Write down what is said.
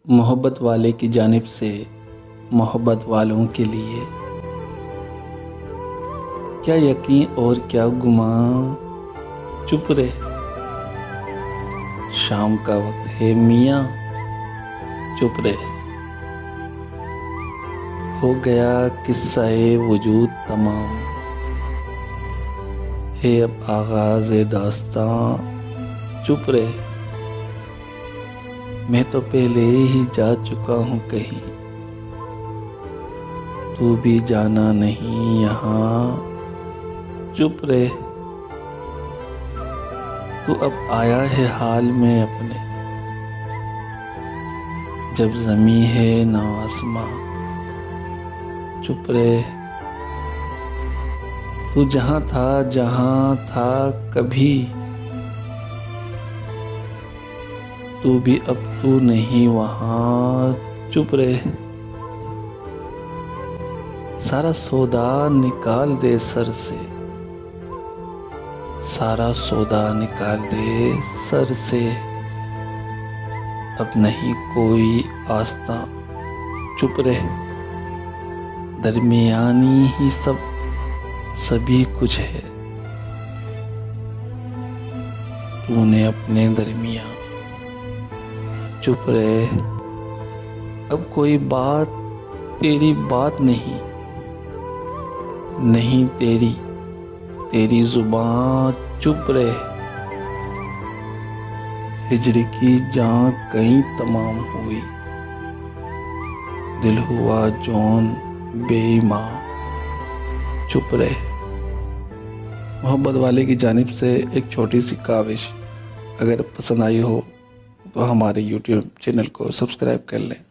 محبت والے کی جانب سے محبت والوں کے لیے، کیا یقین اور کیا گمان، چپ رہے، شام کا وقت ہے میاں، چپ رہے، ہو گیا قصہ وجود تمام، ہے اب آغاز داستاں، چپ رہے، میں تو پہلے ہی جا چکا ہوں کہیں، تو بھی جانا نہیں یہاں، چپ رہے، تو اب آیا ہے حال میں اپنے، جب زمیں ہے نہ آسماں، چپ رہے، تو جہاں تھا کبھی، تو بھی اب تو نہیں وہاں، چپ رہے، سارا سودا نکال دے سر سے، سارا سودا نکال دے سر سے، اب نہیں کوئی آستاں، چپ رہے، درمیانی ہی سبھی کچھ ہے، تو نے اپنے درمیان، چپ رہے، اب کوئی بات تیری بات نہیں تیری زبان، چپ رہے، ہجر کی جان کہیں تمام ہوئی، دل ہوا جون بے ایماں، چپ رہے۔ محبت والے کی جانب سے ایک چھوٹی سی کاوش، اگر پسند آئی ہو تو ہمارے YouTube چینل کو سبسکرائب کر لیں۔